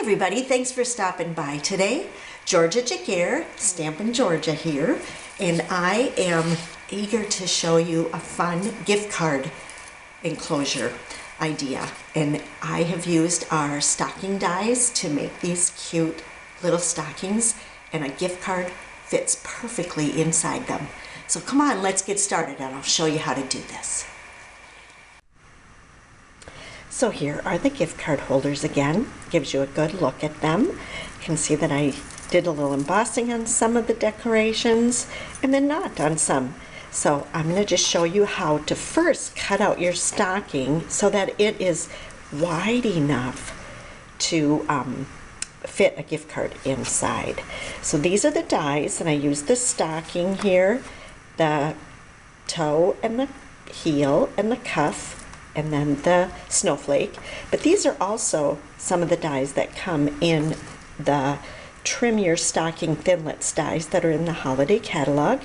everybody, thanks for stopping by today. Georgia Jagger, Stampin' Georgia here, and I am eager to show you a fun gift card enclosure idea. And I have used our stocking dies to make these cute little stockings, and a gift card fits perfectly inside them. So come on, let's get started and I'll show you how to do this. So here are the gift card holders again. Gives you a good look at them. You can see that I did a little embossing on some of the decorations and then not on some. So I'm going to just show you how to first cut out your stocking so that it is wide enough to fit a gift card inside. So these are the dies, and I used the stocking here, the toe and the heel and the cuff, and then the snowflake. But these are also some of the dies that come in the Trim Your Stocking Thinlits dies that are in the holiday catalog.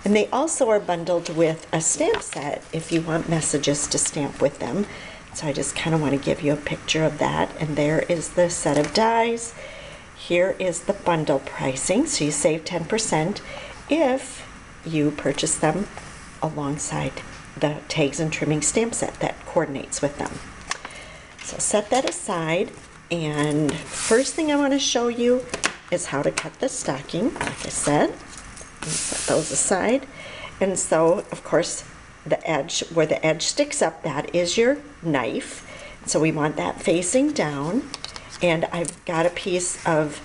And they also are bundled with a stamp set if you want messages to stamp with them. So I just kind of want to give you a picture of that. And there is the set of dies. Here is the bundle pricing, so you save 10% if you purchase them alongside the tags and trimming stamp set that coordinates with them. So set that aside, and first thing I want to show you is how to cut the stocking. Like I said, set those aside. And so of course the edge, where the edge sticks up, that is your knife. So we want that facing down, and I've got a piece of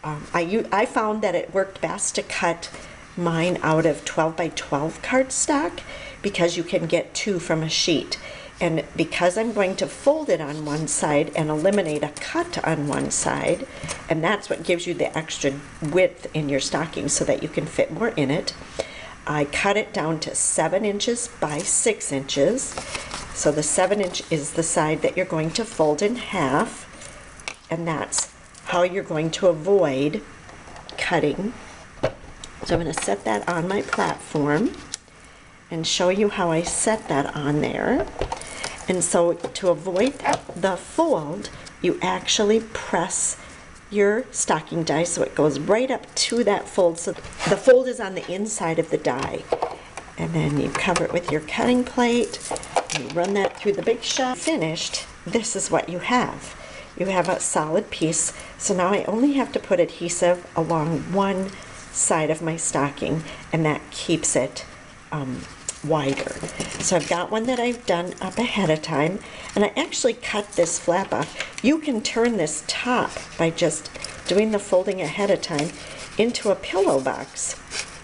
I found that it worked best to cut mine out of 12 by 12 cardstock because you can get two from a sheet. And because I'm going to fold it on one side and eliminate a cut on one side, and that's what gives you the extra width in your stocking so that you can fit more in it, I cut it down to 7 inches by 6 inches. So the 7-inch is the side that you're going to fold in half, and that's how you're going to avoid cutting. So I'm going to set that on my platform and show you how I set that on there. And so to avoid the fold, you actually press your stocking die so it goes right up to that fold. So the fold is on the inside of the die. And then you cover it with your cutting plate, and you run that through the Big Shot. Finished, this is what you have. You have a solid piece. So now I only have to put adhesive along one side of my stocking, and that keeps it wider. So I've got one that I've done up ahead of time, and I actually cut this flap off. You can turn this top by just doing the folding ahead of time into a pillow box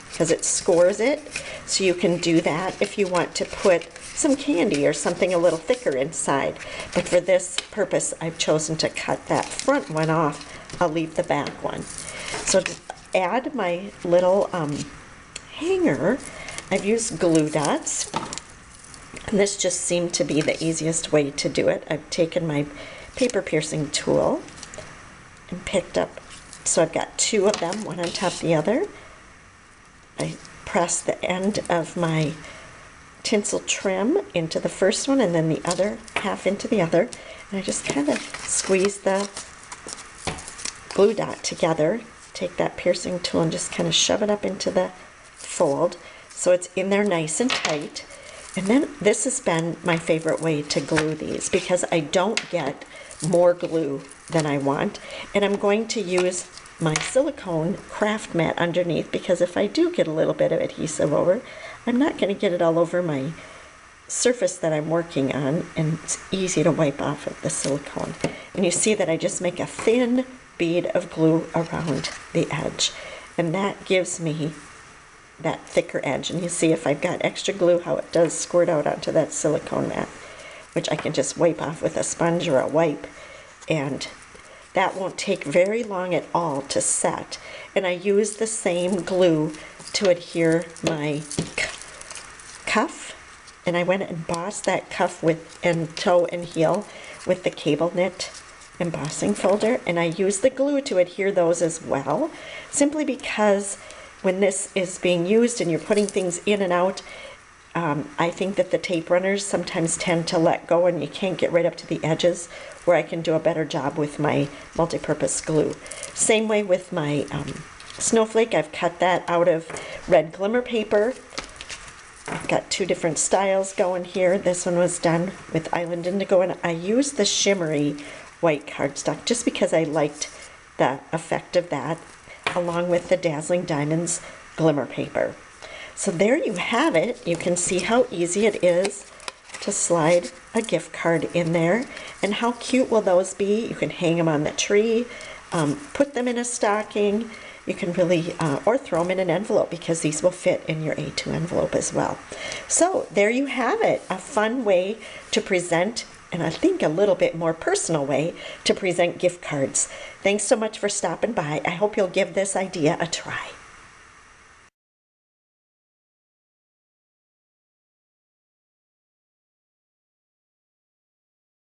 because it scores it. So you can do that if you want to put some candy or something a little thicker inside. But for this purpose, I've chosen to cut that front one off. I'll leave the back one. So to add my little hanger, I've used glue dots, and this just seemed to be the easiest way to do it. I've taken my paper piercing tool and picked up, so I've got 2 of them, one on top of the other. I press the end of my tinsel trim into the first one and then the other half into the other, and I just kind of squeeze the glue dot together. Take that piercing tool and just kind of shove it up into the fold so it's in there nice and tight. And then this has been my favorite way to glue these because I don't get more glue than I want, and I'm going to use my silicone craft mat underneath because if I do get a little bit of adhesive over, I'm not going to get it all over my surface that I'm working on, and it's easy to wipe off of the silicone. And you see that I just make a thin bead of glue around the edge, and that gives me that thicker edge. And you see if I've got extra glue how it does squirt out onto that silicone mat, which I can just wipe off with a sponge or a wipe, and that won't take very long at all to set. And I use the same glue to adhere my cuff, and I went and embossed that cuff with and toe and heel with the cable knit embossing folder, and I use the glue to adhere those as well, simply because when this is being used and you're putting things in and out, I think that the tape runners sometimes tend to let go and you can't get right up to the edges, where I can do a better job with my multi-purpose glue. Same way with my snowflake. I've cut that out of red glimmer paper. I've got two different styles going here. This one was done with Island Indigo, and I used the shimmery white cardstock just because I liked the effect of that, along with the Dazzling Diamonds glimmer paper. So there you have it. You can see how easy it is to slide a gift card in there, and how cute will those be. You can hang them on the tree, put them in a stocking. You can really, or throw them in an envelope, because these will fit in your A2 envelope as well. So there you have it, a fun way to present, and I think a little bit more personal way to present gift cards. Thanks so much for stopping by. I hope you'll give this idea a try.